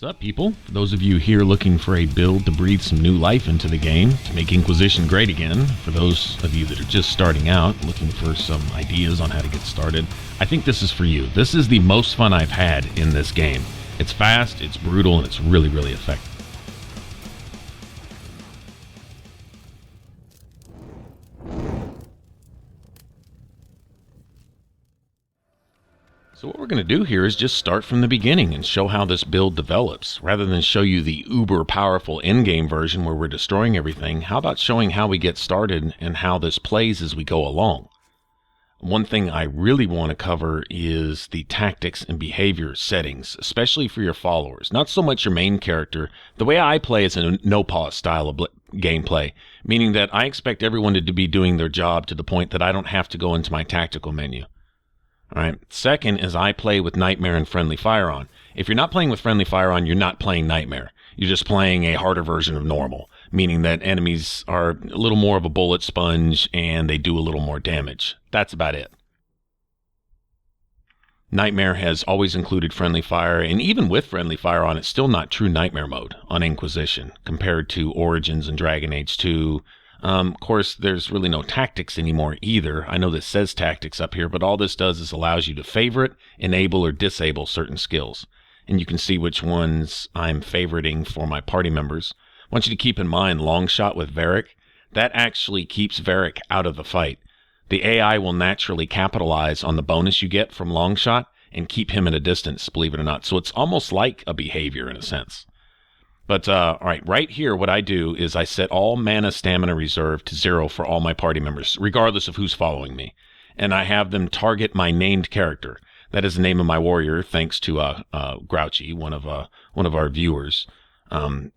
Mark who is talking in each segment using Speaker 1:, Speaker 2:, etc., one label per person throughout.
Speaker 1: What's up, people? For those of you here looking for a build to breathe some new life into the game, to make Inquisition great again, for those of you that are just starting out, looking for some ideas on how to get started, I think this is for you. This is the most fun I've had in this game. It's fast, it's brutal, and it's really, really effective. So what we're going to do here is just start from the beginning and show how this build develops. Rather than show you the uber powerful endgame version where we're destroying everything, how about showing how we get started and how this plays as we go along? One thing I really want to cover is the tactics and behavior settings, especially for your followers. Not so much your main character. The way I play is a no-pause style of gameplay, meaning that I expect everyone to be doing their job to the point that I don't have to go into my tactical menu. All right. Second is I play with Nightmare and Friendly Fire on. If you're not playing with Friendly Fire on, you're not playing Nightmare. You're just playing a harder version of normal, meaning that enemies are a little more of a bullet sponge and they do a little more damage. That's about it. Nightmare has always included Friendly Fire, and even with Friendly Fire on, it's still not true Nightmare mode on Inquisition compared to Origins and Dragon Age 2. Of course, there's really no tactics anymore either. I know this says tactics up here, but all this does is allows you to favorite, enable, or disable certain skills. And you can see which ones I'm favoriting for my party members. I want you to keep in mind Longshot with Varric. That actually keeps Varric out of the fight. The AI will naturally capitalize on the bonus you get from Longshot and keep him at a distance, believe it or not. So it's almost like a behavior in a sense. But, all right here, what I do is I set all mana stamina reserve to 0 for all my party members, regardless of who's following me. And I have them target my named character. That is the name of my warrior, thanks to Grouchy, one of our viewers.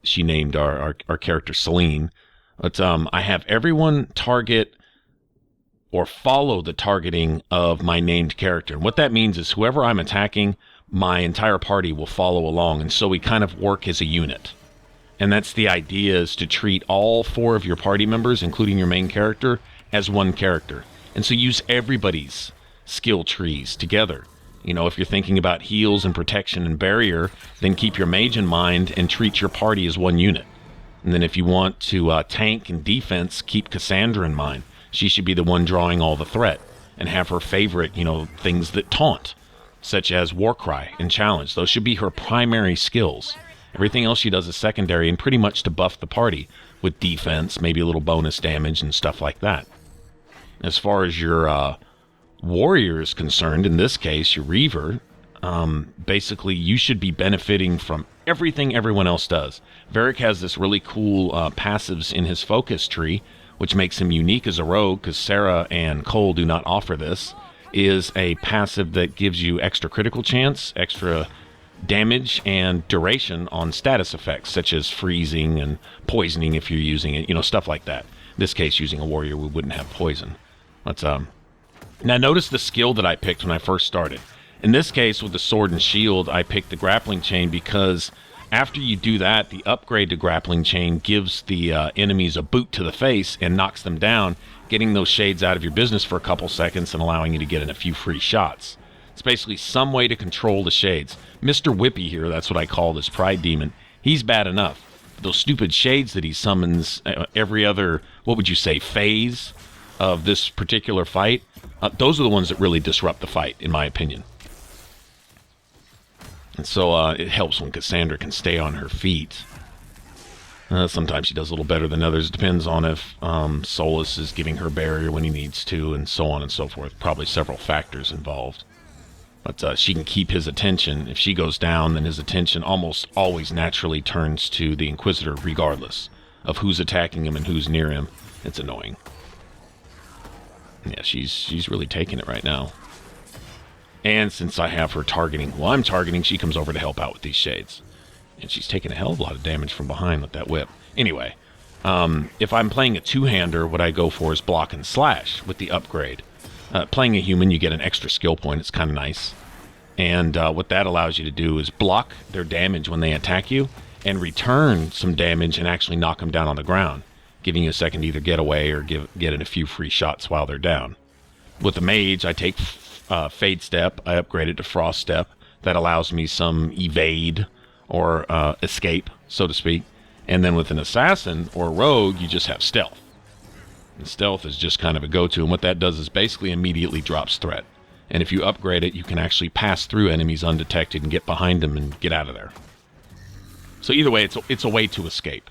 Speaker 1: She named our character Celine. But I have everyone target or follow the targeting of my named character. And what that means is whoever I'm attacking, my entire party will follow along, and so we kind of work as a unit. And that's the idea, is to treat all 4 of your party members, including your main character, as one character. And so use everybody's skill trees together. You know, if you're thinking about heals and protection and barrier, then keep your mage in mind and treat your party as one unit. And then if you want to tank and defense, keep Cassandra in mind. She should be the one drawing all the threat and have her favorite, things that taunt, such as Warcry and Challenge. Those should be her primary skills. Everything else she does is secondary and pretty much to buff the party with defense, maybe a little bonus damage and stuff like that. As far as your warrior is concerned, in this case, your Reaver, basically you should be benefiting from everything everyone else does. Varric has this really cool passives in his focus tree, which makes him unique as a rogue, because Sarah and Cole do not offer this, is a passive that gives you extra critical chance, extra damage, and duration on status effects, such as freezing and poisoning if you're using it, stuff like that. In this case, using a warrior, we wouldn't have poison. Let's, Now notice the skill that I picked when I first started. In this case, with the sword and shield, I picked the grappling chain because after you do that, the upgrade to grappling chain gives the enemies a boot to the face and knocks them down, getting those shades out of your business for a couple seconds and allowing you to get in a few free shots. It's basically some way to control the shades. Mr. Whippy here, that's what I call this pride demon, he's bad enough. Those stupid shades that he summons every other, what would you say, phase of this particular fight, those are the ones that really disrupt the fight, in my opinion. And so it helps when Cassandra can stay on her feet. Sometimes she does a little better than others. It depends on if Solus is giving her barrier when he needs to, and so on and so forth. Probably several factors involved. But she can keep his attention. If she goes down, then his attention almost always naturally turns to the Inquisitor, regardless of who's attacking him and who's near him. It's annoying. Yeah, she's really taking it right now. And since I have her targeting who I'm targeting, she comes over to help out with these shades. And she's taking a hell of a lot of damage from behind with that whip. Anyway, if I'm playing a two-hander, what I go for is block and slash with the upgrade. Playing a human, you get an extra skill point. It's kind of nice. And what that allows you to do is block their damage when they attack you and return some damage and actually knock them down on the ground, giving you a second to either get away or get in a few free shots while they're down. With the mage, I take Fade Step. I upgrade it to Frost Step. That allows me some evade or escape, so to speak. And then with an assassin or a rogue, you just have stealth. And stealth is just kind of a go-to, and what that does is basically immediately drops threat. And if you upgrade it, you can actually pass through enemies undetected and get behind them and get out of there. So either way, it's a way to escape.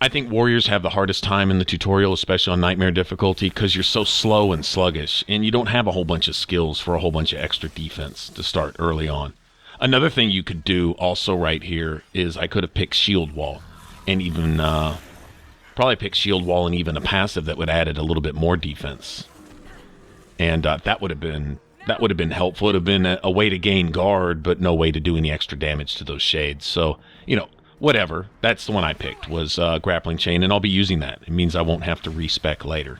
Speaker 1: I think warriors have the hardest time in the tutorial, especially on nightmare difficulty, because you're so slow and sluggish, and you don't have a whole bunch of skills for a whole bunch of extra defense to start early on. Another thing you could do also right here is I could have picked shield wall, and even probably picked shield wall and even a passive that would have added a little bit more defense, and that would have been helpful. It would have been a way to gain guard, but no way to do any extra damage to those shades. So whatever. That's the one I picked, was grappling chain, and I'll be using that. It means I won't have to respec later.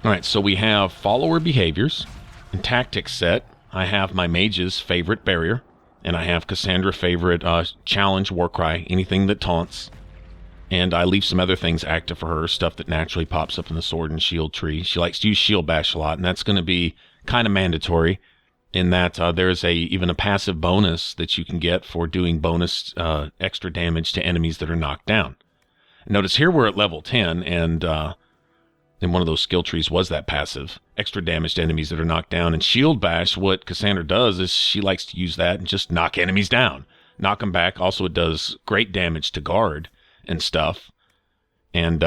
Speaker 1: Alright, so we have follower behaviors and tactics set. I have my mage's favorite barrier, and I have Cassandra favorite challenge, warcry, anything that taunts. And I leave some other things active for her, stuff that naturally pops up in the sword and shield tree. She likes to use shield bash a lot, and that's going to be kind of mandatory in that there's even a passive bonus that you can get for doing bonus extra damage to enemies that are knocked down. Notice here we're at level 10, and in one of those skill trees was that passive, extra damage to enemies that are knocked down. And shield bash, what Cassandra does is she likes to use that and just knock enemies down, knock them back. Also, it does great damage to guard and stuff, and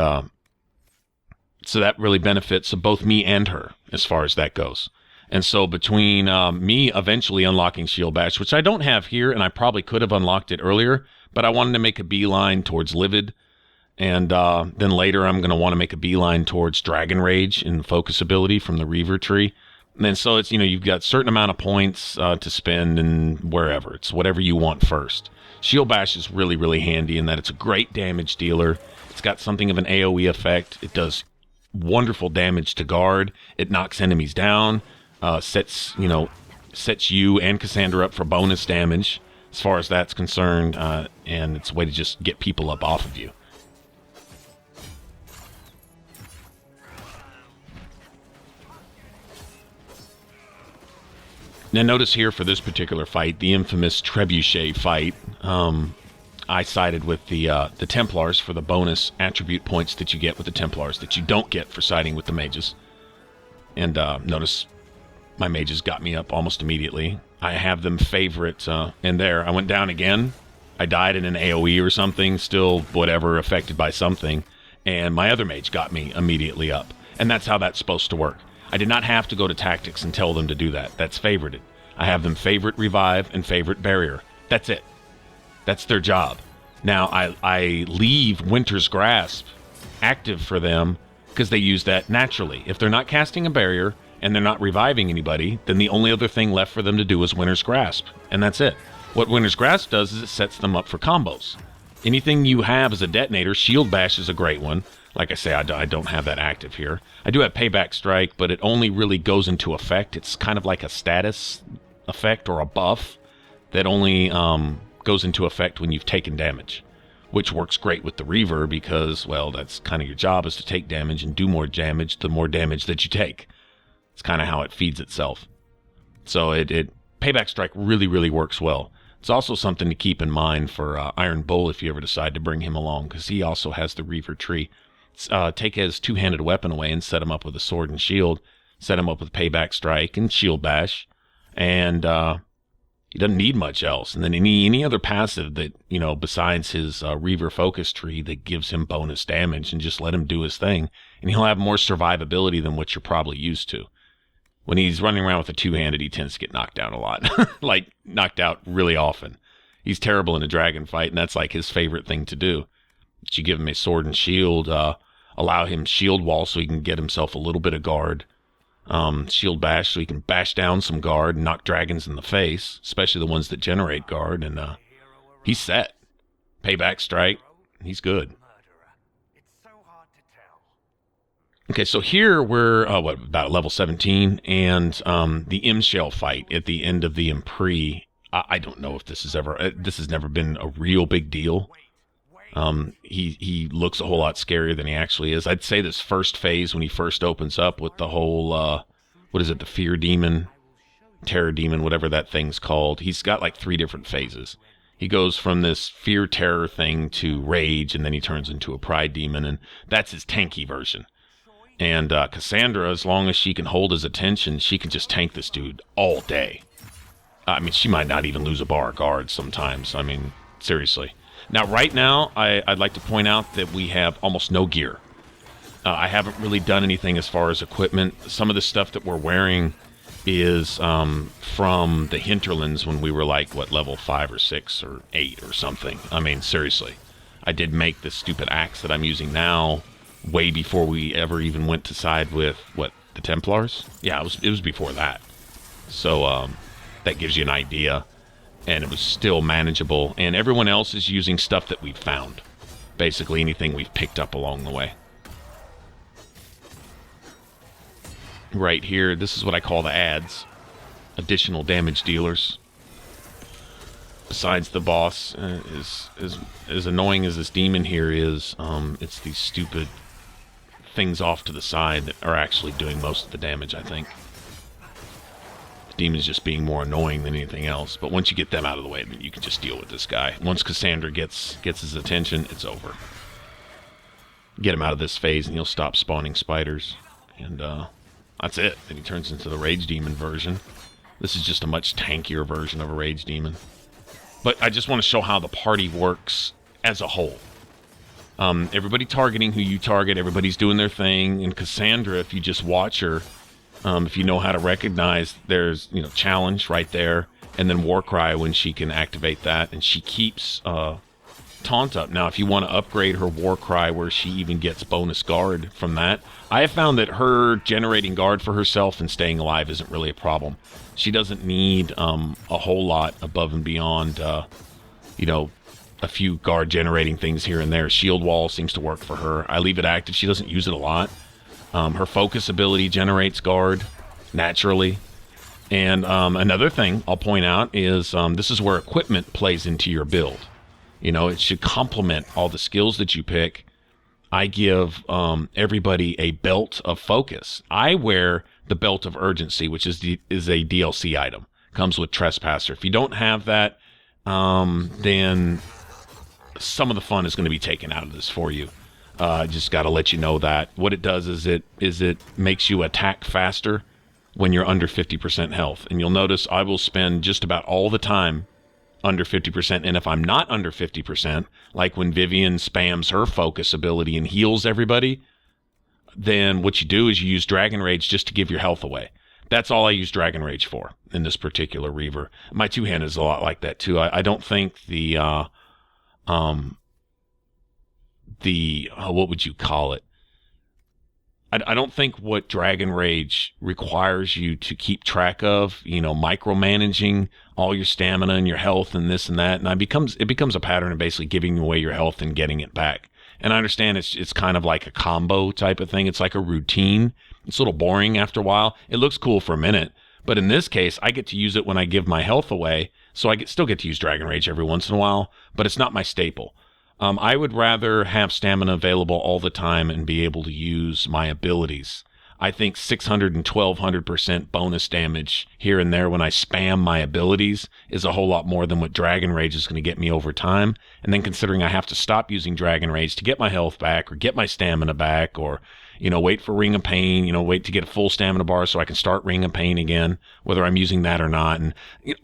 Speaker 1: so that really benefits both me and her as far as that goes. And so between me eventually unlocking shield bash, which I don't have here, and I probably could have unlocked it earlier, but I wanted to make a beeline towards livid, and then later I'm going to want to make a beeline towards dragon rage and focus ability from the Reaver tree. And then so it's, you've got a certain amount of points to spend, and wherever, it's whatever you want first. Shield Bash is really, really handy in that it's a great damage dealer. It's got something of an AoE effect. It does wonderful damage to guard. It knocks enemies down, sets you and Cassandra up for bonus damage as far as that's concerned, and it's a way to just get people up off of you. Now notice here for this particular fight, the infamous Trebuchet fight, I sided with the Templars for the bonus attribute points that you get with the Templars that you don't get for siding with the mages. And notice my mages got me up almost immediately. I have them favorite, and there, I went down again. I died in an AoE or something, still whatever, affected by something, and my other mage got me immediately up. And that's how that's supposed to work. I did not have to go to tactics and tell them to do that. That's favorited. I have them favorite revive and favorite barrier. That's it. That's their job. Now, I leave Winter's Grasp active for them because they use that naturally. If they're not casting a barrier and they're not reviving anybody, then the only other thing left for them to do is Winter's Grasp, and that's it. What Winter's Grasp does is it sets them up for combos. Anything you have as a detonator, Shield Bash is a great one. Like I say, I don't have that active here. I do have Payback Strike, but it only really goes into effect. It's kind of like a status effect or a buff that only goes into effect when you've taken damage, which works great with the Reaver because, well, that's kind of your job, is to take damage and do more damage the more damage that you take. It's kind of how it feeds itself. So Payback Strike really, really works well. It's also something to keep in mind for Iron Bull if you ever decide to bring him along, because he also has the Reaver tree. Take his two-handed weapon away and set him up with a sword and shield, set him up with Payback Strike and Shield Bash, and he doesn't need much else. And then any other passive that, besides his Reaver focus tree that gives him bonus damage, and just let him do his thing, and he'll have more survivability than what you're probably used to. When he's running around with a two-handed, he tends to get knocked down a lot. Like, knocked out really often. He's terrible in a dragon fight, and that's like his favorite thing to do. But you give him a sword and shield, allow him shield wall so he can get himself a little bit of guard. Shield bash so he can bash down some guard and knock dragons in the face, especially the ones that generate guard, and he's set. Payback strike, he's good. Okay, so here we're about level 17, and the Imshael fight at the end of the Impree. I don't know if this has never been a real big deal. He looks a whole lot scarier than he actually is. I'd say this first phase when he first opens up with the whole, what is it, the fear demon, terror demon, whatever that thing's called. He's got like 3 different phases. He goes from this fear terror thing to rage, and then he turns into a pride demon, and that's his tanky version. And Cassandra, as long as she can hold his attention, she can just tank this dude all day. I mean, she might not even lose a bar of guards sometimes. I mean, seriously. Now, right now, I'd like to point out that we have almost no gear. I haven't really done anything as far as equipment. Some of the stuff that we're wearing is from the hinterlands when we were like, what, level 5 or 6 or 8 or something. I mean, seriously. I did make this stupid axe that I'm using now way before we ever even went to side with, what, the Templars? Yeah, it was before that. So that gives you an idea. And it was still manageable. And everyone else is using stuff that we've found. Basically anything we've picked up along the way. Right here, this is what I call the ads. Additional damage dealers. Besides the boss, as annoying as this demon here is, it's these stupid things off to the side that are actually doing most of the damage, I think. Demon's just being more annoying than anything else. But once you get them out of the way, then you can just deal with this guy. Once Cassandra gets his attention, it's over. Get him out of this phase and he'll stop spawning spiders. And that's it. Then he turns into the Rage Demon version. This is just a much tankier version of a Rage Demon. But I just want to show how the party works as a whole. Everybody targeting who you target. Everybody's doing their thing. And Cassandra, if you just watch her, if you know how to recognize, there's, challenge right there, and then Warcry when she can activate that, and she keeps Taunt up. Now, if you want to upgrade her Warcry where she even gets bonus guard from that, I have found that her generating guard for herself and staying alive isn't really a problem. She doesn't need a whole lot above and beyond, a few guard generating things here and there. Shield Wall seems to work for her. I leave it active. She doesn't use it a lot. Her focus ability generates guard naturally. And another thing I'll point out is this is where equipment plays into your build. It should complement all the skills that you pick. I give everybody a belt of focus. I wear the belt of urgency, which is a DLC item. Comes with Trespasser. If you don't have that, then some of the fun is going to be taken out of this for you. Just got to let you know that. What it does is it makes you attack faster when you're under 50% health. And you'll notice I will spend just about all the time under 50%. And if I'm not under 50%, like when Vivian spams her focus ability and heals everybody, then what you do is you use Dragon Rage just to give your health away. That's all I use Dragon Rage for in this particular Reaver. My two-hand is a lot like that too. I don't think the what would you call it? I don't think what Dragon Rage requires you to keep track of, micromanaging all your stamina and your health and this and that. And it becomes a pattern of basically giving away your health and getting it back. And I understand it's kind of like a combo type of thing. It's like a routine. It's a little boring after a while. It looks cool for a minute. But in this case, I get to use it when I give my health away. So I still get to use Dragon Rage every once in a while, but it's not my staple. I would rather have stamina available all the time and be able to use my abilities. I think 600 and 1200% bonus damage here and there when I spam my abilities is a whole lot more than what Dragon Rage is going to get me over time. And then considering I have to stop using Dragon Rage to get my health back or get my stamina back or, wait for Ring of Pain, wait to get a full stamina bar so I can start Ring of Pain again, whether I'm using that or not, and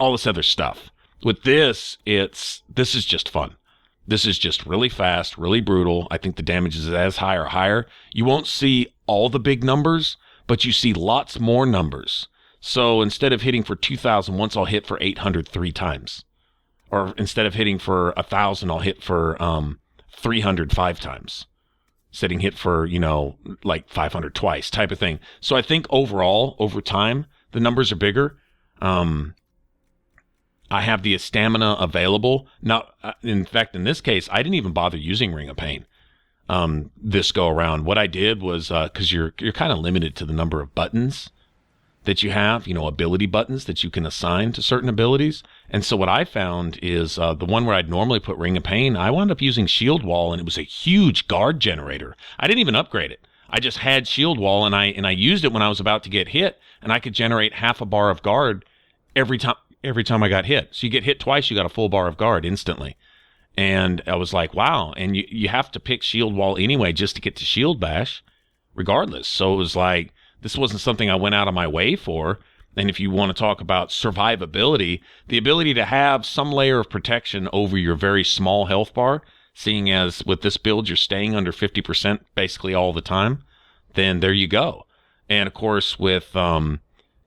Speaker 1: all this other stuff. With this is just fun. This is just really fast, really brutal. I think the damage is as high or higher. You won't see all the big numbers, but you see lots more numbers. So instead of hitting for 2,000 once, I'll hit for 800 3 times. Or instead of hitting for 1,000, I'll hit for 300 5 times. Setting hit for, like 500 twice type of thing. So I think overall, over time, the numbers are bigger. I have the stamina available. Now, in fact, in this case, I didn't even bother using Ring of Pain this go around. What I did was, because you're kind of limited to the number of buttons that you have, ability buttons that you can assign to certain abilities. And so what I found is the one where I'd normally put Ring of Pain, I wound up using Shield Wall, and it was a huge guard generator. I didn't even upgrade it. I just had Shield Wall, and I used it when I was about to get hit, and I could generate half a bar of guard every time I got hit. So you get hit twice, you got a full bar of guard instantly. And I was like, wow. And you have to pick Shield Wall anyway just to get to Shield Bash, regardless. So it was like, this wasn't something I went out of my way for. And if you want to talk about survivability, the ability to have some layer of protection over your very small health bar, seeing as with this build you're staying under 50% basically all the time, then there you go. And of course with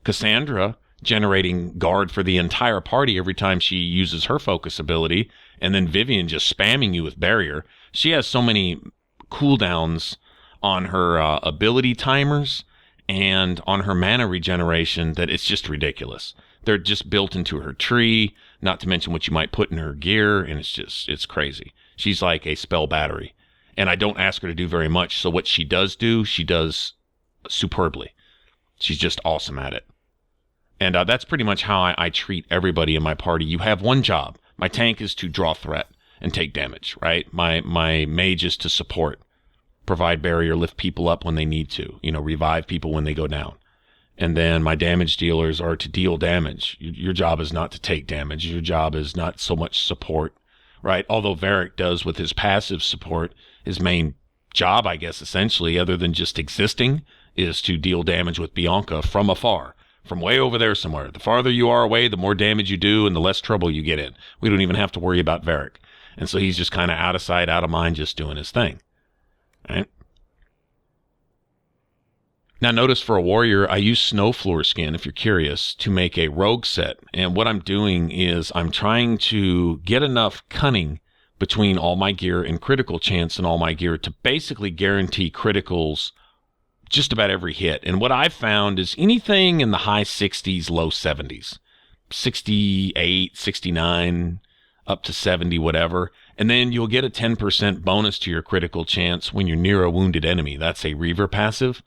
Speaker 1: Cassandra generating guard for the entire party every time she uses her focus ability, and then Vivian just spamming you with barrier. She has so many cooldowns on her ability timers and on her mana regeneration that it's just ridiculous. They're just built into her tree, not to mention what you might put in her gear, and it's crazy. She's like a spell battery, and I don't ask her to do very much, so what she does do, she does superbly. She's just awesome at it. And that's pretty much how I treat everybody in my party. You have one job. My tank is to draw threat and take damage, right? My mage is to support, provide barrier, lift people up when they need to, revive people when they go down. And then my damage dealers are to deal damage. Your job is not to take damage. Your job is not so much support, right? Although Varric does with his passive support, his main job, I guess, essentially, other than just existing, is to deal damage with Bianca from afar, from way over there somewhere. The farther you are away, the more damage you do and the less trouble you get in. We don't even have to worry about Varric. And so he's just kind of out of sight, out of mind, just doing his thing. Right. Now notice for a warrior, I use Snowfloor Skin, if you're curious, to make a rogue set. And what I'm doing is I'm trying to get enough cunning between all my gear and critical chance and all my gear to basically guarantee criticals just about every hit. And what I've found is anything in the high 60s, low 70s, 68, 69, up to 70, whatever. And then you'll get a 10% bonus to your critical chance when you're near a wounded enemy. That's a Reaver passive,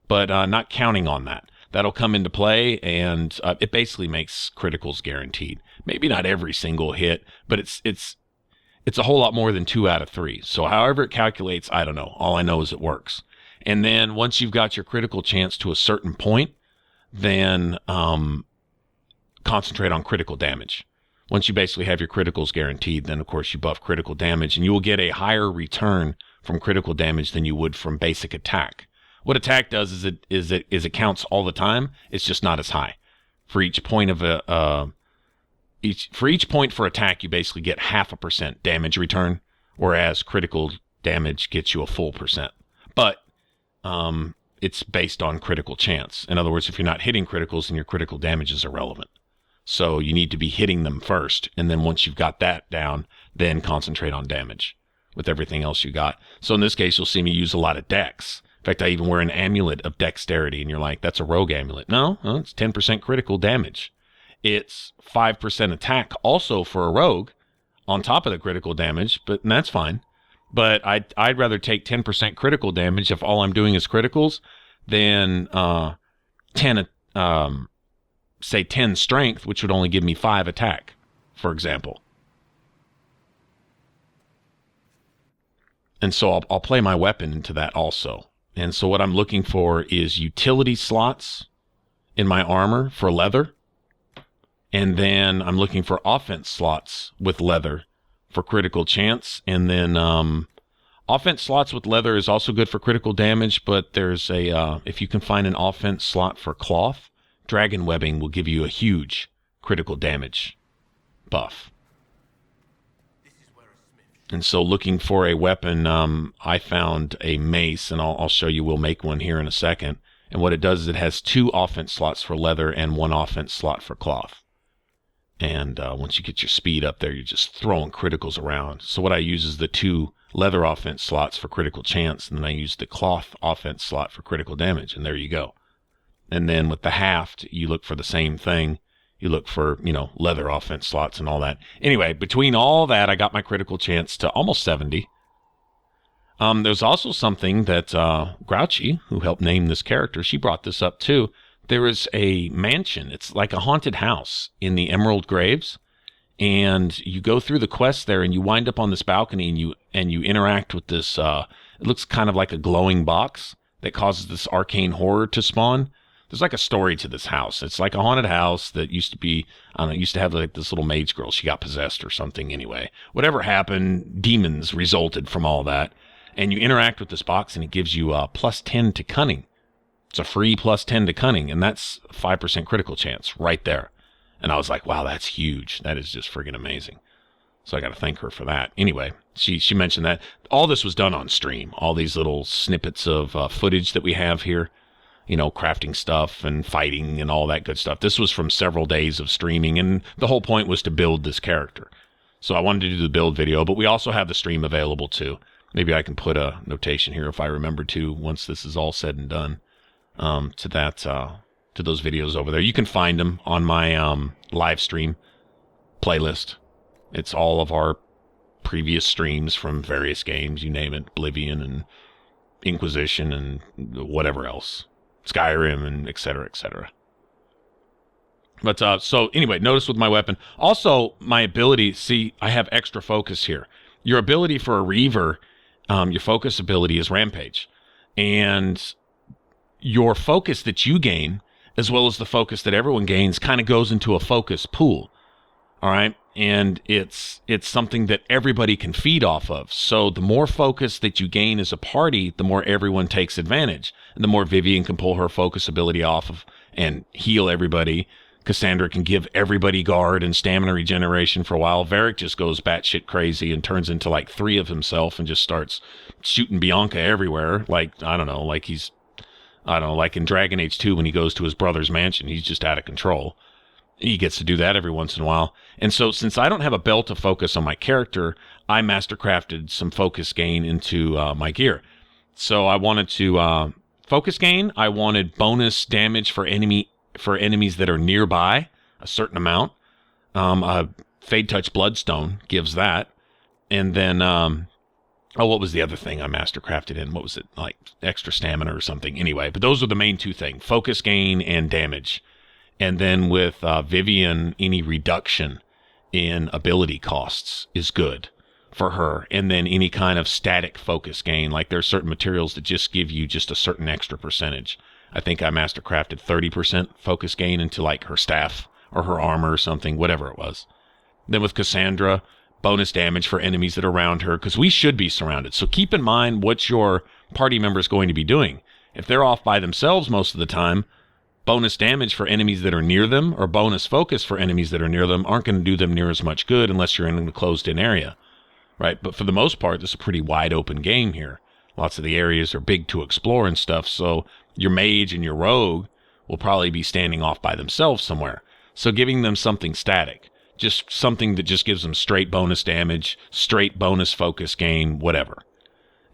Speaker 1: but not counting on that. That'll come into play, and it basically makes criticals guaranteed. Maybe not every single hit, but it's a whole lot more than 2 out of 3. So however it calculates, I don't know. All I know is it works. And then once you've got your critical chance to a certain point, then concentrate on critical damage. Once you basically have your criticals guaranteed, then of course you buff critical damage, and you will get a higher return from critical damage than you would from basic attack. What attack does is it counts all the time. It's just not as high. For each point of each point for attack, you basically get 0.5% damage return, whereas critical damage gets you a full percent. But it's based on critical chance. In other words, if you're not hitting criticals, then your critical damage is irrelevant. So you need to be hitting them first, and then once you've got that down, then concentrate on damage with everything else you got. So in this case, you'll see me use a lot of dex. In fact, I even wear an amulet of dexterity, and you're like, that's a rogue amulet. No, it's 10% critical damage. It's 5% attack also for a rogue on top of the critical damage, but that's fine. But I'd rather take 10% critical damage if all I'm doing is criticals than 10 strength, which would only give me 5 attack, for example. And so I'll play my weapon into that also. And so what I'm looking for is utility slots in my armor for leather. And then I'm looking for offense slots with leather for critical chance. And then offense slots with leather is also good for critical damage, but there's if you can find an offense slot for cloth, dragon webbing will give you a huge critical damage buff. And so looking for a weapon, I found a mace, and I'll show you, we'll make one here in a second. And what it does is it has 2 offense slots for leather and 1 offense slot for cloth. And once you get your speed up there, you're just throwing criticals around. So what I use is the 2 leather offense slots for critical chance, and then I use the cloth offense slot for critical damage, and there you go. And then with the haft, you look for the same thing. You look for, leather offense slots and all that. Anyway, between all that, I got my critical chance to almost 70. There's also something that Grouchy, who helped name this character, she brought this up too. There is a mansion. It's like a haunted house in the Emerald Graves. and you go through the quest there, and you wind up on this balcony, and you interact with this. It looks kind of like a glowing box that causes this arcane horror to spawn. There's like a story to this house. It's like a haunted house that used to be, I don't know, it used to have like this little mage girl. She got possessed or something anyway. Whatever happened, demons resulted from all that. And you interact with this box, and it gives you plus 10 to cunning. It's a free plus 10 to cunning, and that's a 5% critical chance right there. And I was like, wow, that's huge. That is just friggin' amazing. So I got to thank her for that. Anyway, she mentioned that all this was done on stream. All these little snippets of footage that we have here, you know, crafting stuff and fighting and all that good stuff. This was from several days of streaming, and the whole point was to build this character. So I wanted to do the build video, but we also have the stream available too. Maybe I can put a notation here if I remember to once this is all said and done. To those videos over there. You can find them on my live stream playlist. It's all of our previous streams from various games, you name it, Oblivion and Inquisition and whatever else, Skyrim and et cetera, et cetera. But so anyway, notice with my weapon, also my ability, see, I have extra focus here. Your ability for a Reaver, your focus ability is Rampage. And your focus that you gain, as well as the focus that everyone gains, kind of goes into a focus pool. All right. And it's something that everybody can feed off of. So the more focus that you gain as a party, the more everyone takes advantage. And the more Vivian can pull her focus ability off of and heal everybody. Cassandra can give everybody guard and stamina regeneration for a while. Varric just goes batshit crazy and turns into like 3 of himself and just starts shooting Bianca everywhere. Like, I don't know, like like in Dragon Age 2 when he goes to his brother's mansion, he's just out of control. He gets to do that every once in a while. And so since I don't have a belt of focus on my character, I mastercrafted some focus gain into my gear. So I wanted to focus gain. I wanted bonus damage for enemies that are nearby, a certain amount. Fade Touch Bloodstone gives that. And then, what was the other thing I mastercrafted in? What was it? Like extra stamina or something. Anyway, but those are the main 2 things, focus gain and damage. And then with Vivian, any reduction in ability costs is good for her. And then any kind of static focus gain, like there are certain materials that just give you just a certain extra percentage. I think I mastercrafted 30% focus gain into like her staff or her armor or something, whatever it was. Then with Cassandra, bonus damage for enemies that are around her, because we should be surrounded. So keep in mind what your party member is going to be doing. If they're off by themselves most of the time, bonus damage for enemies that are near them or bonus focus for enemies that are near them aren't going to do them near as much good unless you're in a closed-in area, right? But for the most part, this is a pretty wide-open game here. Lots of the areas are big to explore and stuff, so your mage and your rogue will probably be standing off by themselves somewhere. So giving them something static, just something that just gives them straight bonus damage, straight bonus focus gain, whatever.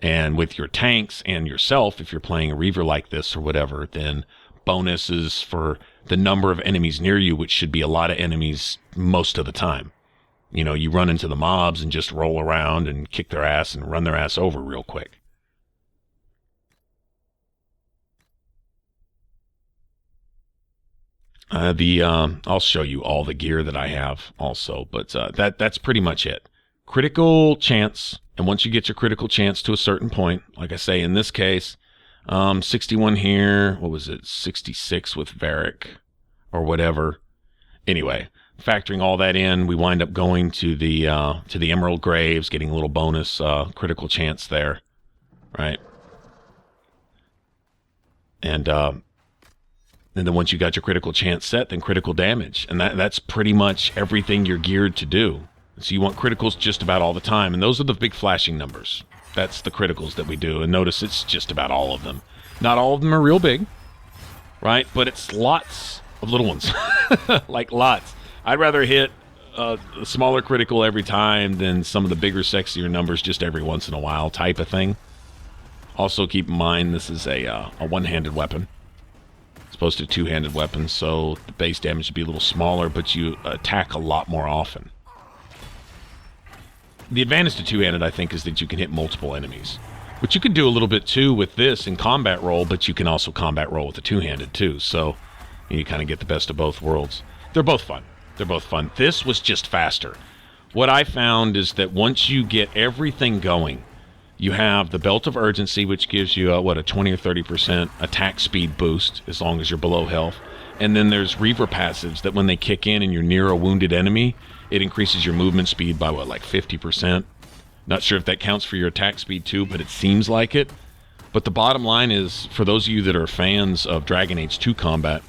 Speaker 1: And with your tanks and yourself, if you're playing a Reaver like this or whatever, then bonuses for the number of enemies near you, which should be a lot of enemies most of the time. You know, you run into the mobs and just roll around and kick their ass and run their ass over real quick. I'll show you all the gear that I have also, but that's pretty much it. Critical chance, and once you get your critical chance to a certain point, like I say in this case, 61 here, what was it, 66 with Varric, or whatever. Anyway, factoring all that in, we wind up going to the Emerald Graves, getting a little bonus critical chance there, right? And then once you got your critical chance set, then critical damage. And that's pretty much everything you're geared to do. So you want criticals just about all the time. And those are the big flashing numbers. That's the criticals that we do. And notice it's just about all of them. Not all of them are real big, right? But it's lots of little ones. Like lots. I'd rather hit a smaller critical every time than some of the bigger, sexier numbers just every once in a while type of thing. Also keep in mind this is a one-handed weapon. Opposed to a two-handed weapon, so the base damage would be a little smaller, but you attack a lot more often. The advantage to two-handed, I think, is that you can hit multiple enemies, which you can do a little bit too with this in combat roll, but you can also combat roll with the two-handed too, so you kind of get the best of both worlds. They're both fun. They're both fun. This was just faster. What I found is that once you get everything going, you have the Belt of Urgency, which gives you a 20 or 30% attack speed boost as long as you're below health. And then there's Reaver passives that when they kick in and you're near a wounded enemy, it increases your movement speed by, like 50%? Not sure if that counts for your attack speed too, but it seems like it. But the bottom line is, for those of you that are fans of Dragon Age 2 combat,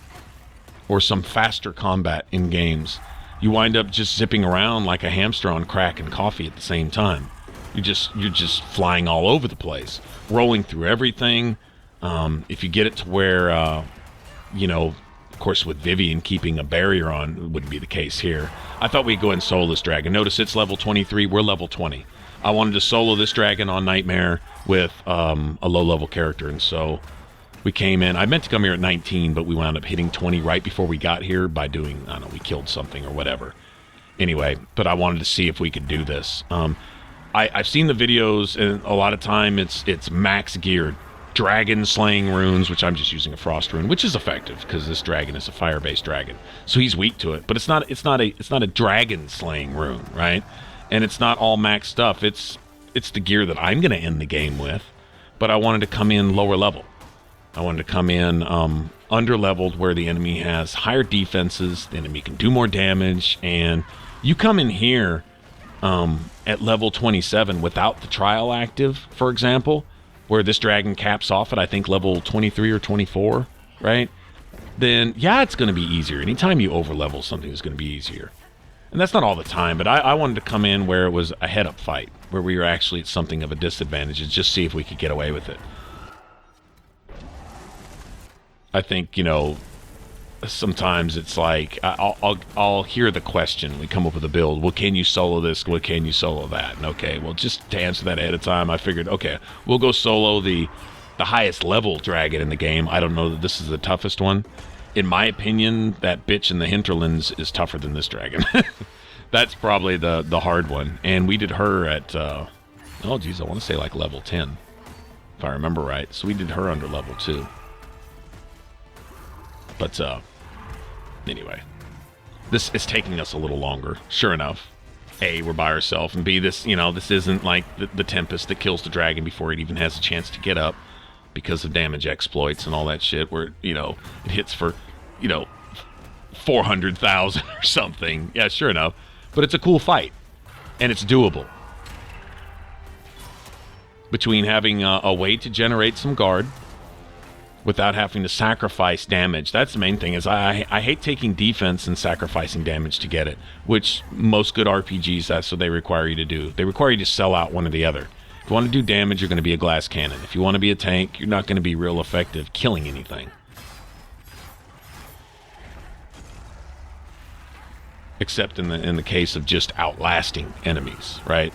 Speaker 1: or some faster combat in games, you wind up just zipping around like a hamster on crack and coffee at the same time. You're just flying all over the place, rolling through everything. If you get it to where, you know, of course with Vivian keeping a barrier on, it wouldn't be the case here. I thought we'd go and solo this dragon. Notice it's level 23, we're level 20. I wanted to solo this dragon on Nightmare with a low-level character, and so we came in. I meant to come here at 19, but we wound up hitting 20 right before we got here by doing, I don't know, we killed something or whatever. Anyway, but I wanted to see if we could do this. I've seen the videos, and a lot of time it's max geared. Dragon slaying runes, which I'm just using a frost rune, which is effective because this dragon is a fire-based dragon, so he's weak to it. But it's not a dragon slaying rune, right? And it's not all max stuff. It's the gear that I'm going to end the game with. But I wanted to come in lower level. I wanted to come in under-leveled where the enemy has higher defenses, the enemy can do more damage, and you come in here at level 27 without the trial active, for example, where this dragon caps off at, I think, level 23 or 24, right? Then, yeah, it's going to be easier. Anytime you over-level something, it's going to be easier. And that's not all the time, but I wanted to come in where it was a head-up fight, where we were actually at something of a disadvantage, and just see if we could get away with it. I think, you know, sometimes it's like, I'll hear the question, we come up with a build, well, can you solo this, well, can you solo that? And okay, well, just to answer that ahead of time, I figured, okay, we'll go solo the highest level dragon in the game. I don't know that this is the toughest one. In my opinion, that bitch in the hinterlands is tougher than this dragon. That's probably the hard one. And we did her at, oh geez, I want to say like level 10, if I remember right. So we did her under level 2. But, anyway, this is taking us a little longer, sure enough. A, we're by ourselves, and B, this, you know, this isn't like the Tempest that kills the dragon before it even has a chance to get up because of damage exploits and all that shit where, you know, it hits for, you know, 400,000 or something. Yeah, sure enough. But it's a cool fight, and it's doable. Between having a way to generate some guard without having to sacrifice damage. That's the main thing, is I hate taking defense and sacrificing damage to get it, which most good RPGs, that's what they require you to do. They require you to sell out one or the other. If you want to do damage, you're going to be a glass cannon. If you want to be a tank, you're not going to be real effective killing anything. Except in the case of just outlasting enemies, right?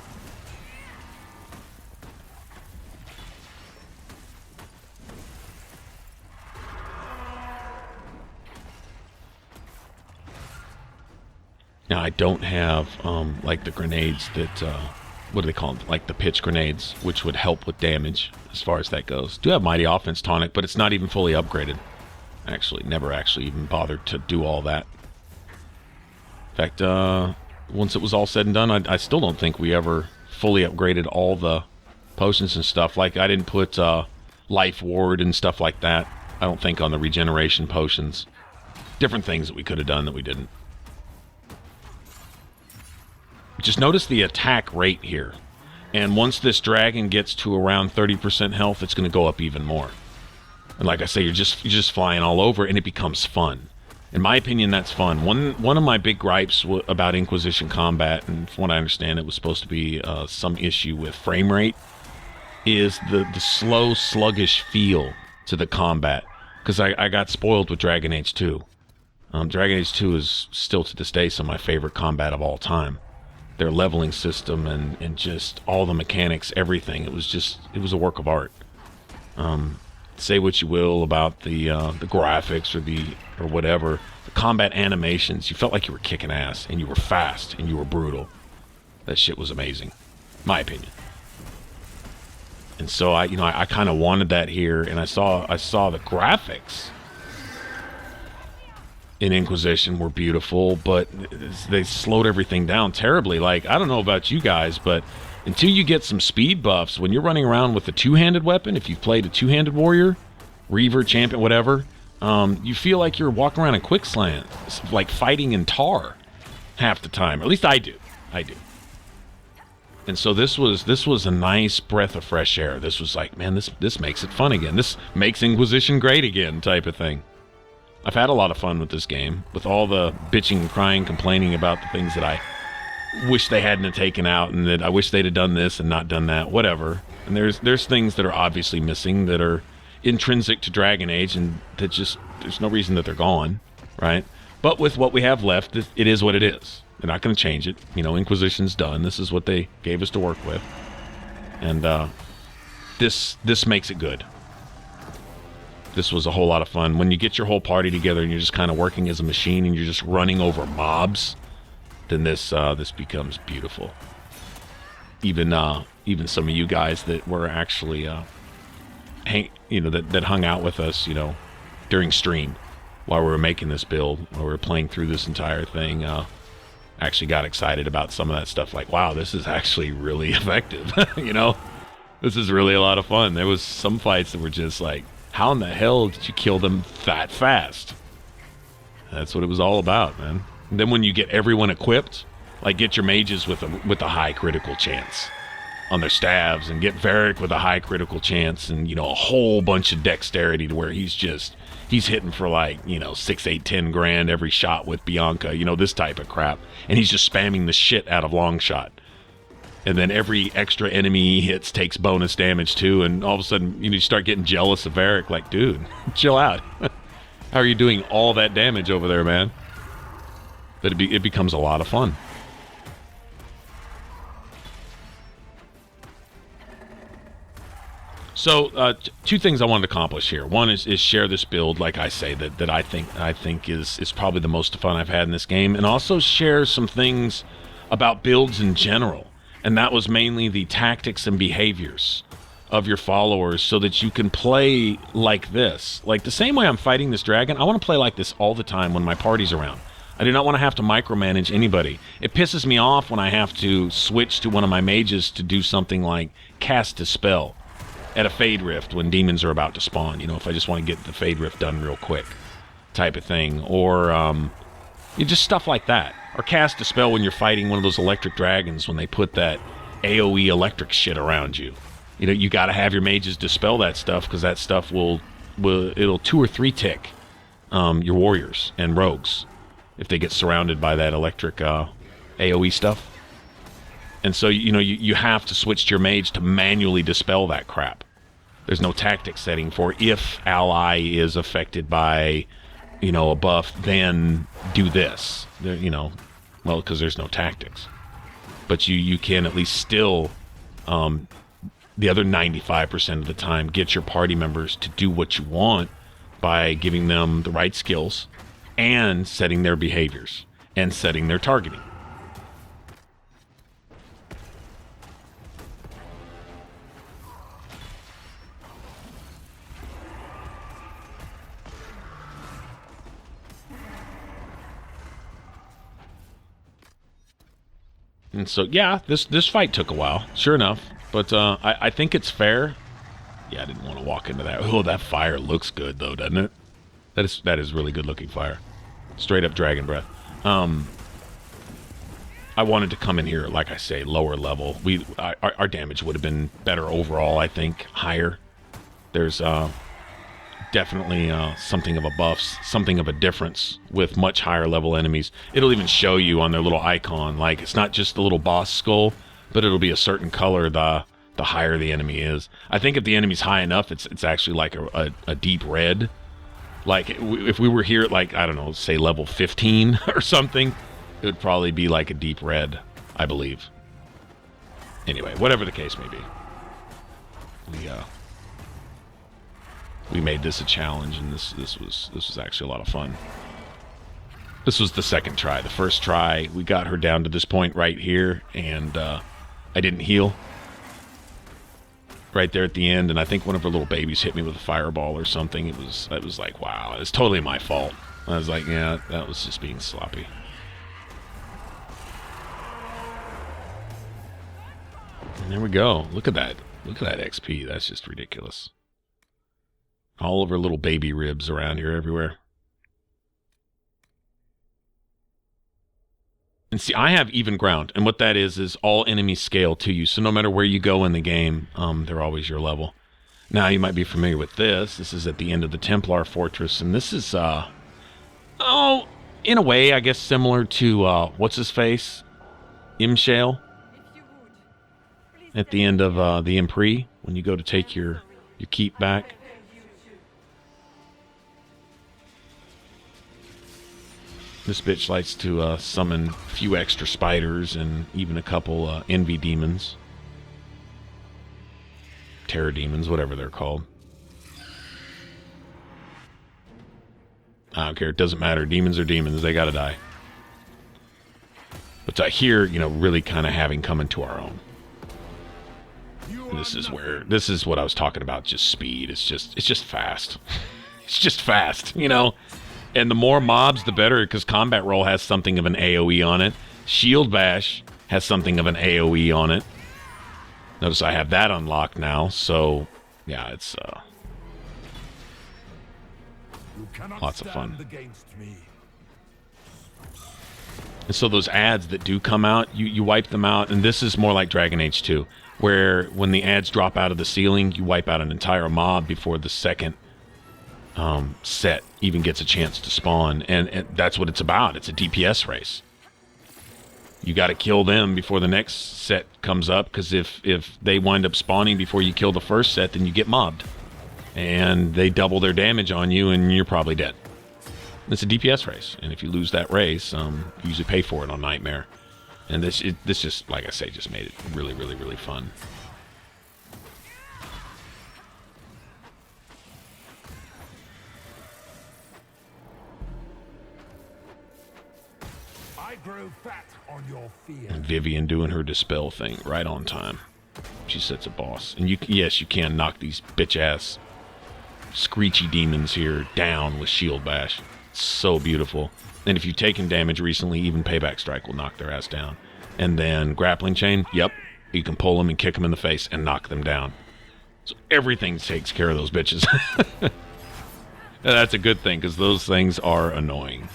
Speaker 1: Now, I don't have, like, the grenades that, what do they call them? Like the pitch grenades, which would help with damage as far as that goes. Do have Mighty Offense Tonic, but it's not even fully upgraded. Actually, never actually even bothered to do all that. In fact, once it was all said and done, I still don't think we ever fully upgraded all the potions and stuff. Like, I didn't put Life Ward and stuff like that, I don't think, on the regeneration potions. Different things that we could have done that we didn't. Just notice the attack rate here. And once this dragon gets to around 30% health, it's going to go up even more. And like I say, you're just flying all over, and it becomes fun. In my opinion, that's fun. One of my big gripes about Inquisition combat, and from what I understand, it was supposed to be some issue with frame rate, is the slow, sluggish feel to the combat. Because I got spoiled with Dragon Age 2. Dragon Age 2 is still to this day some of my favorite combat of all time. Their leveling system and just all the mechanics, everything. It was a work of art. Say what you will about the graphics or whatever, the combat animations, you felt like you were kicking ass, and you were fast, and you were brutal. That shit was amazing, my opinion. And so I kind of wanted that here, and I saw the graphics. in Inquisition were beautiful, but they slowed everything down terribly. Like, I don't know about you guys, but until you get some speed buffs, when you're running around with a two-handed weapon, if you've played a two-handed warrior, Reaver, champion, whatever, you feel like you're walking around in quicksand, like fighting in tar half the time. Or at least I do. And so this was a nice breath of fresh air. This was like, man, this makes it fun again. This makes Inquisition great again, type of thing. I've had a lot of fun with this game, with all the bitching, crying, complaining about the things that I wish they hadn't have taken out, and that I wish they'd have done this and not done that, whatever. And there's things that are obviously missing that are intrinsic to Dragon Age, and that just, there's no reason that they're gone, right? But with what we have left, it is what it is. They're not going to change it. You know, Inquisition's done. This is what they gave us to work with. And this makes it good. This was a whole lot of fun. When you get your whole party together and you're just kind of working as a machine and you're just running over mobs, then this becomes beautiful. Even some of you guys that were actually that hung out with us, you know, during stream while we were making this build, while we were playing through this entire thing, actually got excited about some of that stuff. Like, wow, this is actually really effective. You know, this is really a lot of fun. There was some fights that were just like, how in the hell did you kill them that fast? That's what it was all about, man. And then when you get everyone equipped, like get your mages with a high critical chance on their staves, and get Varric with a high critical chance, and, you know, a whole bunch of dexterity to where he's hitting for like, you know, 6, 8, 10 grand every shot with Bianca, you know, this type of crap. And he's just spamming the shit out of long shot. And then every extra enemy he hits takes bonus damage too, and all of a sudden, you know, you start getting jealous of Varric, like, dude, chill out. How are you doing all that damage over there, man? But it becomes a lot of fun. So, two things I wanted to accomplish here. One is share this build, like I say, that I think is probably the most fun I've had in this game, and also share some things about builds in general. And that was mainly the tactics and behaviors of your followers, so that you can play like this. Like the same way I'm fighting this dragon, I want to play like this all the time when my party's around. I do not want to have to micromanage anybody. It pisses me off when I have to switch to one of my mages to do something like cast a spell at a Fade Rift when demons are about to spawn. You know, if I just want to get the Fade Rift done real quick type of thing. Or just stuff like that. Or cast a spell when you're fighting one of those electric dragons, when they put that AoE electric shit around you. You know, you got to have your mages dispel that stuff, because that stuff it'll 2 or 3 tick your warriors and rogues if they get surrounded by that electric AoE stuff. And so, you know, you have to switch to your mage to manually dispel that crap. There's no tactic setting for if ally is affected by, you know, a buff, then do this. You know, well, because there's no tactics. But you can at least still, the other 95% of the time, get your party members to do what you want by giving them the right skills and setting their behaviors and setting their targeting. And so, yeah, this fight took a while, sure enough. But I think it's fair. Yeah, I didn't want to walk into that. Oh, that fire looks good, though, doesn't it? That is really good-looking fire. Straight up dragon breath. I wanted to come in here, like I say, lower level. Our damage would have been better overall, I think, higher. There's definitely something of a buff, something of a difference with much higher level enemies. It'll even show you on their little icon, like it's not just the little boss skull, but it'll be a certain color the higher the enemy is. I think if the enemy's high enough, it's actually like a deep red. Like if we were here at, like, I don't know, say level 15 or something, it would probably be like a deep red, I believe. Anyway, whatever the case may be. We made this a challenge, and this was actually a lot of fun. This was the second try. The first try, we got her down to this point right here, and I didn't heal right there at the end, and I think one of her little babies hit me with a fireball or something. It was like, wow, it's totally my fault. I was like, yeah, that was just being sloppy. And there we go. Look at that. Look at that XP. That's just ridiculous. All of her little baby ribs around here everywhere. And see, I have even ground. And what that is all enemies scale to you. So no matter where you go in the game, they're always your level. Now, you might be familiar with this. This is at the end of the Templar Fortress. And this is, oh, in a way, I guess similar to, what's-his-face? Imshael? At the end of the Impri, when you go to take your keep back. This bitch likes to summon a few extra spiders and even a couple envy demons. Terror demons, whatever they're called. I don't care, it doesn't matter. Demons are demons, they gotta die. But here, you know, really kind of having come into our own. And this is what I was talking about, just speed. It's just fast. It's just fast, you know? And the more mobs, the better, because Combat Roll has something of an AoE on it. Shield Bash has something of an AoE on it. Notice I have that unlocked now, so yeah, it's lots of fun. And so those ads that do come out, you wipe them out, and this is more like Dragon Age 2, where when the ads drop out of the ceiling, you wipe out an entire mob before the second set even gets a chance to spawn, and that's what it's about. It's a DPS race. You got to kill them before the next set comes up, because if they wind up spawning before you kill the first set, then you get mobbed. And they double their damage on you, and you're probably dead. It's a DPS race, and if you lose that race, you usually pay for it on Nightmare. And this just, like I say, just made it really, really, really fun.
Speaker 2: I grow fat on your fear.
Speaker 1: And Vivian doing her dispel thing right on time. She sets a boss. And yes, you can knock these bitch-ass screechy demons here down with Shield Bash. It's so beautiful. And if you've taken damage recently, even Payback Strike will knock their ass down. And then Grappling Chain, yep, you can pull them and kick them in the face and knock them down. So everything takes care of those bitches. That's a good thing, because those things are annoying.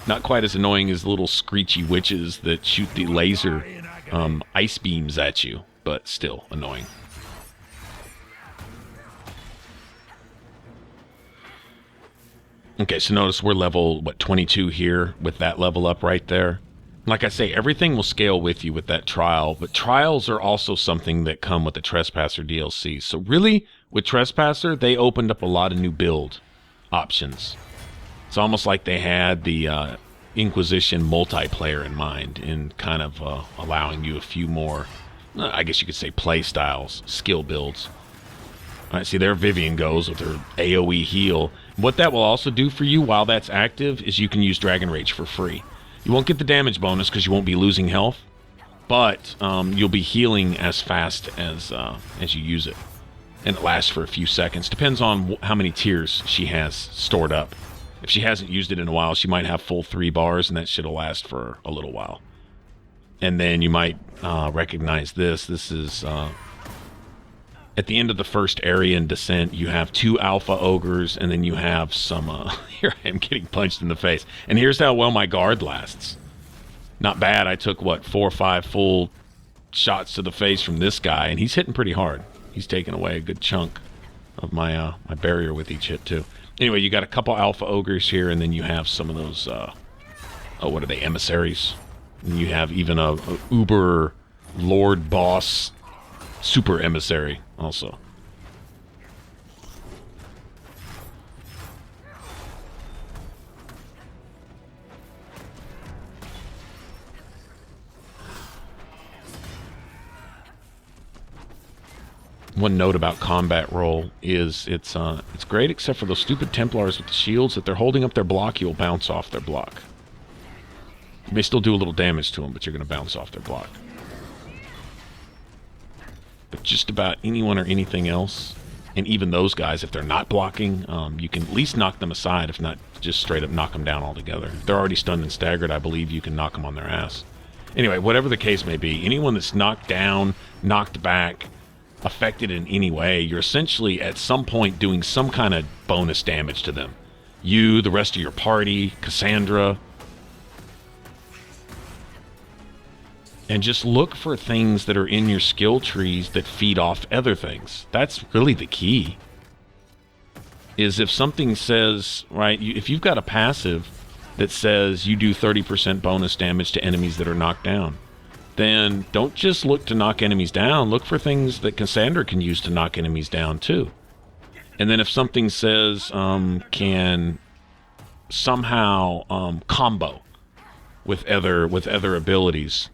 Speaker 1: Not quite as annoying as little screechy witches that shoot the laser ice beams at you, but still annoying. Okay, so notice we're level, 22 here with that level up right there. Like I say, everything will scale with you with that trial, but trials are also something that come with the Trespasser DLC. So really, with Trespasser, they opened up a lot of new build options. It's almost like they had the Inquisition multiplayer in mind, in kind of allowing you a few more, I guess you could say, play styles, skill builds. All right, see, there Vivian goes with her AoE heal. What that will also do for you while that's active is you can use Dragon Rage for free. You won't get the damage bonus because you won't be losing health, but you'll be healing as fast as you use it. And it lasts for a few seconds. Depends on how many tears she has stored up. If she hasn't used it in a while, she might have full 3 bars, and that should last for a little while. And then you might recognize this. This is at the end of the first area in Descent, you have 2 Alpha Ogres, and then you have some... here I am getting punched in the face. And here's how well my guard lasts. Not bad. I took, 4 or 5 full shots to the face from this guy, and he's hitting pretty hard. He's taking away a good chunk of my my barrier with each hit, too. Anyway, you got a couple Alpha Ogres here, and then you have some of those... what are they? Emissaries. And you have even a Uber Lord Boss Super Emissary also. One note about Combat Roll is it's great except for those stupid Templars with the shields. If they're holding up their block, you'll bounce off their block. You may still do a little damage to them, but you're going to bounce off their block. But just about anyone or anything else, And even those guys, if they're not blocking, you can at least knock them aside, if not just straight up knock them down altogether. If they're already stunned and staggered, I believe you can knock them on their ass. Anyway, whatever the case may be, anyone that's knocked down, knocked back, affected in any way, you're essentially at some point doing some kind of bonus damage to them. You, the rest of your party, Cassandra. And just look for things that are in your skill trees that feed off other things. That's really the key. Is if something says, right, if you've got a passive that says you do 30% bonus damage to enemies that are knocked down, then don't just look to knock enemies down. Look for things that Cassandra can use to knock enemies down too. And then if something says can somehow combo with other abilities,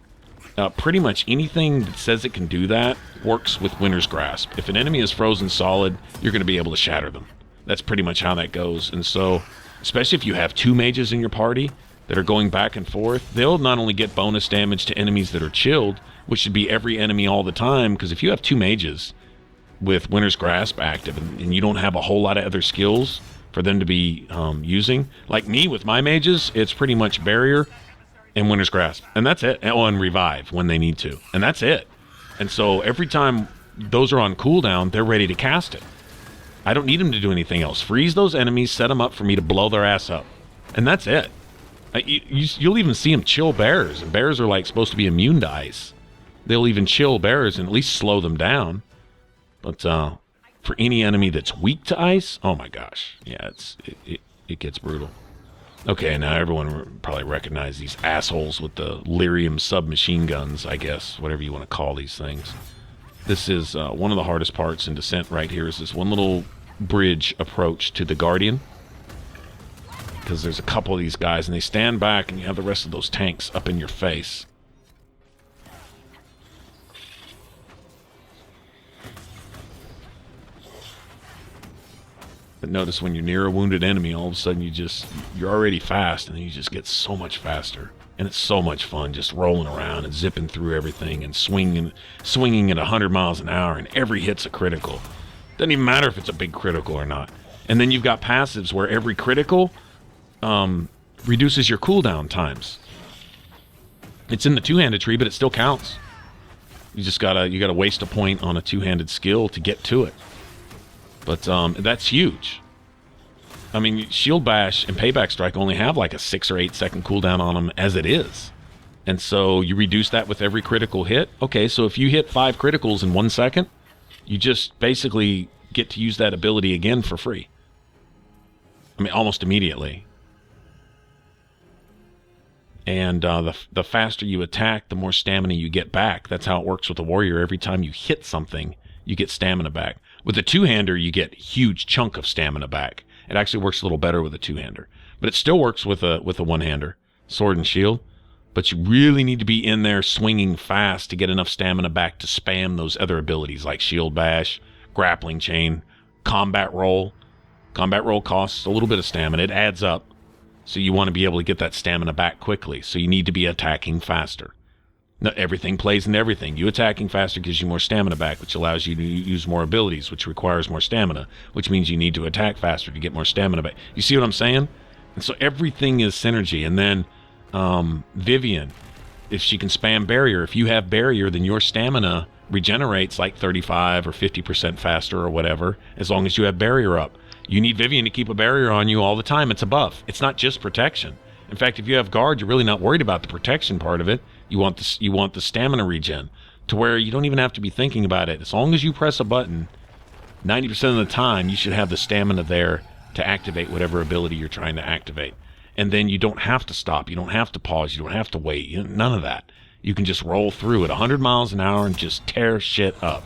Speaker 1: pretty much anything that says it can do that works with Winter's Grasp. If an enemy is frozen solid, you're going to be able to shatter them. That's pretty much how that goes. And so, especially if you have two mages in your party that are going back and forth, they'll not only get bonus damage to enemies that are chilled, which should be every enemy all the time, because if you have two mages with Winter's Grasp active and you don't have a whole lot of other skills for them to be using, like me with my mages, it's pretty much Barrier and Winter's Grasp, and that's it. Oh, and Revive when they need to, and that's it. And so every time those are on cooldown, they're ready to cast it. I don't need them to do anything else. Freeze those enemies, set them up for me to blow their ass up, and that's it. You'll even see them chill bears, and bears are like supposed to be immune to ice. They'll even chill bears and at least slow them down. But for any enemy that's weak to ice, oh my gosh, yeah, it gets brutal. Okay, now everyone probably recognize these assholes with the lyrium submachine guns, I guess, whatever you want to call these things. This is one of the hardest parts in Descent right here, is this one little bridge approach to the Guardian. Because there's a couple of these guys, and they stand back, and you have the rest of those tanks up in your face. But notice when you're near a wounded enemy, all of a sudden you're already fast, and then you just get so much faster. And it's so much fun just rolling around and zipping through everything and swinging at 100 miles an hour, and every hit's a critical. Doesn't even matter if it's a big critical or not. And then you've got passives where every critical reduces your cooldown times. It's in the two-handed tree, but it still counts. You just gotta waste a point on a two-handed skill to get to it. But that's huge. I mean, Shield Bash and Payback Strike only have like a 6 or 8 second cooldown on them as it is. And so you reduce that with every critical hit. Okay, so if you hit 5 criticals in 1 second, you just basically get to use that ability again for free. I mean, almost immediately. And the faster you attack, the more stamina you get back. That's how it works with the warrior. Every time you hit something, you get stamina back. With a two-hander, you get a huge chunk of stamina back. It actually works a little better with a two-hander. But it still works with a one-hander, sword and shield. But you really need to be in there swinging fast to get enough stamina back to spam those other abilities like Shield Bash, Grappling Chain, Combat Roll. Combat Roll costs a little bit of stamina. It adds up. So you want to be able to get that stamina back quickly. So you need to be attacking faster. Now, everything plays into everything. You attacking faster gives you more stamina back, which allows you to use more abilities, which requires more stamina, which means you need to attack faster to get more stamina back. You see what I'm saying? And so everything is synergy. And then Vivian, if she can spam Barrier, if you have Barrier, then your stamina regenerates like 35 or 50% faster or whatever, as long as you have Barrier up. You need Vivian to keep a barrier on you all the time. It's a buff. It's not just protection. In fact, if you have guard, you're really not worried about the protection part of it. You want the stamina regen to where you don't even have to be thinking about it. As long as you press a button, 90% of the time, you should have the stamina there to activate whatever ability you're trying to activate. And then you don't have to stop. You don't have to pause. You don't have to wait. None of that. You can just roll through at 100 miles an hour and just tear shit up.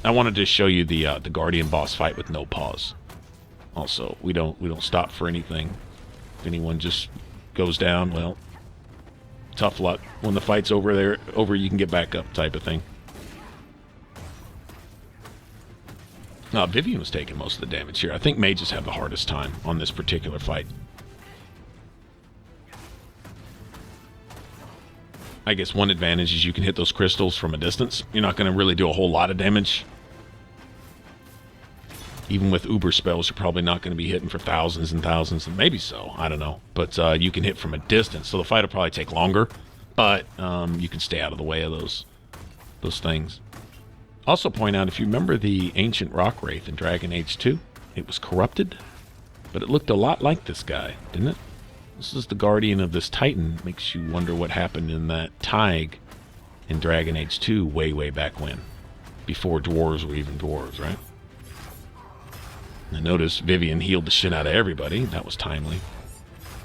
Speaker 1: I wanted to show you the Guardian boss fight with no pause. Also, we don't stop for anything. If anyone just goes down, well, tough luck. When the fight's over, you can get back up type of thing. Vivian was taking most of the damage here. I think mages have the hardest time on this particular fight. I guess one advantage is you can hit those crystals from a distance. You're not going to really do a whole lot of damage. Even with uber spells, you're probably not going to be hitting for thousands and thousands, and maybe so, I don't know. But you can hit from a distance, so the fight will probably take longer, but you can stay out of the way of those things. Also point out, if you remember the ancient rock wraith in Dragon Age 2, it was corrupted, but it looked a lot like this guy, didn't it? This is the guardian of this titan. Makes you wonder what happened in that Tig in Dragon Age 2 way back when. Before dwarves were even dwarves, right? And notice Vivian healed the shit out of everybody. That was timely.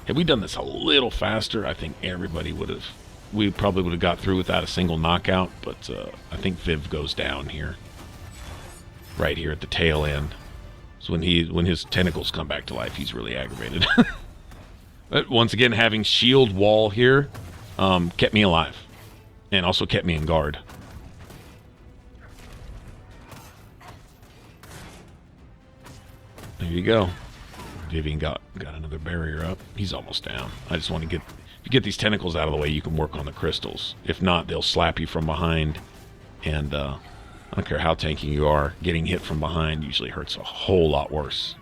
Speaker 1: Had we done this a little faster, I think everybody would have... We probably would have got through without a single knockout, but I think Viv goes down here. Right here at the tail end. So when his tentacles come back to life, he's really aggravated. But once again, having shield wall here kept me alive. And also kept me in guard. There you go. Vivian got another barrier up. He's almost down. I just want to get... If you get these tentacles out of the way, you can work on the crystals. If not, they'll slap you from behind. And I don't care how tanky you are, getting hit from behind usually hurts a whole lot worse.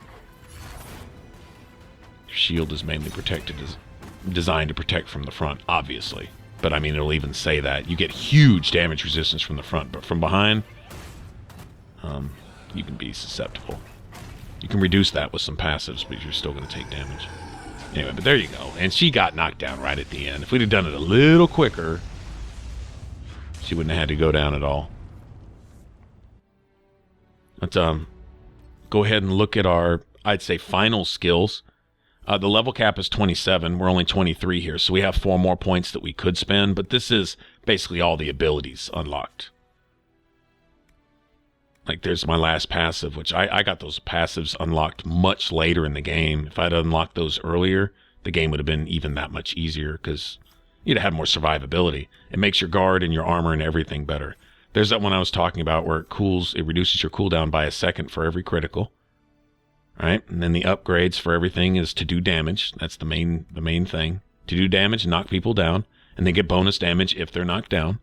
Speaker 1: Your shield is mainly designed to protect from the front, obviously. But I mean, it'll even say that. You get huge damage resistance from the front, but from behind, you can be susceptible. You can reduce that with some passives, but you're still going to take damage. Anyway, but there you go. And she got knocked down right at the end. If we'd have done it a little quicker, she wouldn't have had to go down at all. Let's go ahead and look at our, I'd say, final skills. The level cap is 27. We're only 23 here, so we have 4 more points that we could spend, but this is basically all the abilities unlocked. Like, there's my last passive, which I got those passives unlocked much later in the game. If I'd unlocked those earlier, the game would have been even that much easier, because you'd have more survivability. It makes your guard and your armor and everything better. There's that one I was talking about where it reduces your cooldown by a second for every critical. Right? And then the upgrades for everything is to do damage. That's the main thing. To do damage, knock people down, and they get bonus damage if they're knocked down.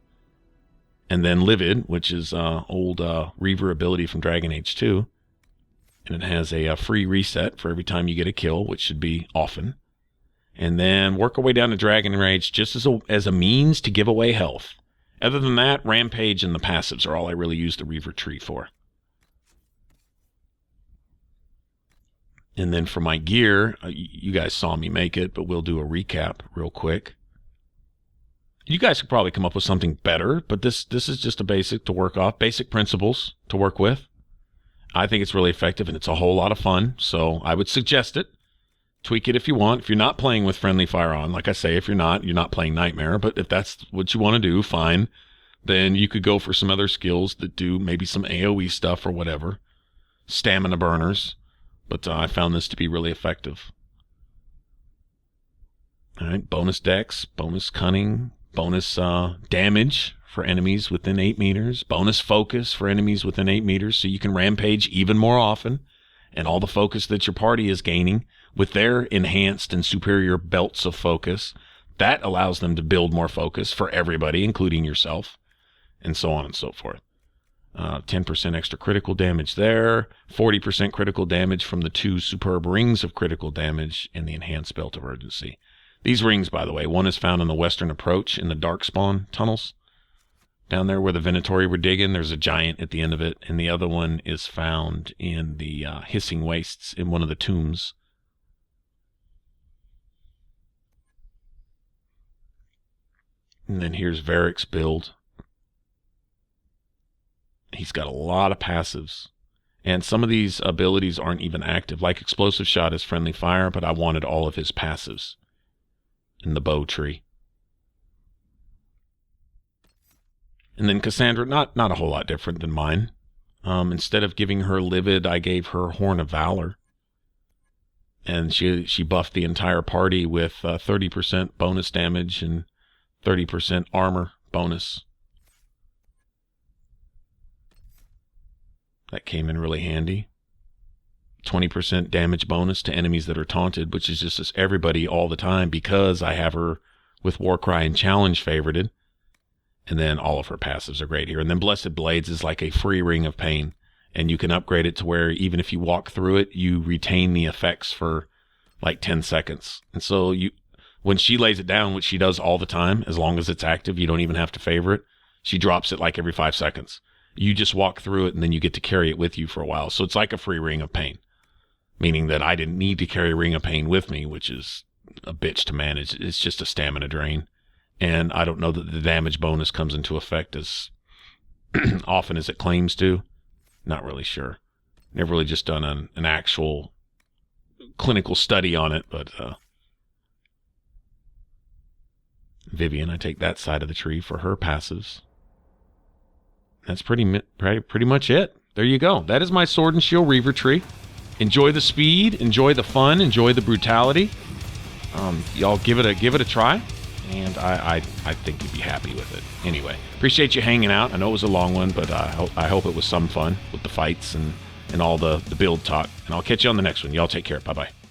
Speaker 1: And then Livid, which is old Reaver ability from Dragon Age 2. And it has a free reset for every time you get a kill, which should be often. And then work our way down to Dragon Rage just as a means to give away health. Other than that, Rampage and the passives are all I really use the Reaver tree for. And then for my gear, you guys saw me make it, but we'll do a recap real quick. You guys could probably come up with something better, but this is just a basic to work off, basic principles to work with. I think it's really effective, and it's a whole lot of fun, so I would suggest it. Tweak it if you want. If you're not playing with friendly fire on, like I say, if you're not playing Nightmare, but if that's what you want to do, fine. Then you could go for some other skills that do maybe some AoE stuff or whatever. Stamina burners. But I found this to be really effective. All right, bonus dex, bonus cunning, bonus damage for enemies within 8 meters, bonus focus for enemies within 8 meters, so you can rampage even more often, and all the focus that your party is gaining with their enhanced and superior belts of focus, that allows them to build more focus for everybody, including yourself, and so on and so forth. 10% extra critical damage there, 40% critical damage from the 2 superb rings of critical damage and the enhanced belt of urgency. These rings, by the way, one is found in the western approach in the Darkspawn tunnels. Down there where the Venatori were digging, there's a giant at the end of it, and the other one is found in the Hissing Wastes in one of the tombs. And then here's Varric's build. He's got a lot of passives. And some of these abilities aren't even active. Like Explosive Shot is friendly fire, but I wanted all of his passives in the bow tree. And then Cassandra, not a whole lot different than mine. Instead of giving her Livid, I gave her Horn of Valor. And she buffed the entire party with 30% bonus damage and 30% armor bonus. That came in really handy. 20% damage bonus to enemies that are taunted, which is just as everybody all the time because I have her with Warcry and Challenge favorited. And then all of her passives are great here. And then Blessed Blades is like a free ring of pain. and you can upgrade it to where even if you walk through it, you retain the effects for like 10 seconds. And so when she lays it down, which she does all the time, as long as it's active, you don't even have to favor it. She drops it like every 5 seconds. You just walk through it, and then you get to carry it with you for a while. So it's like a free Ring of Pain, meaning that I didn't need to carry Ring of Pain with me, which is a bitch to manage. It's just a stamina drain. And I don't know that the damage bonus comes into effect as often as it claims to. Not really sure. Never really just done an actual clinical study on it, but Vivian, I take that side of the tree for her passives. That's pretty much it. There you go. That is my Sword and Shield Reaver tree. Enjoy the speed, enjoy the fun, enjoy the brutality. Y'all give it a try, and I think you'd be happy with it. Anyway, appreciate you hanging out. I know it was a long one, but I hope it was some fun with the fights and all the build talk. And I'll catch you on the next one. Y'all take care. Bye-bye.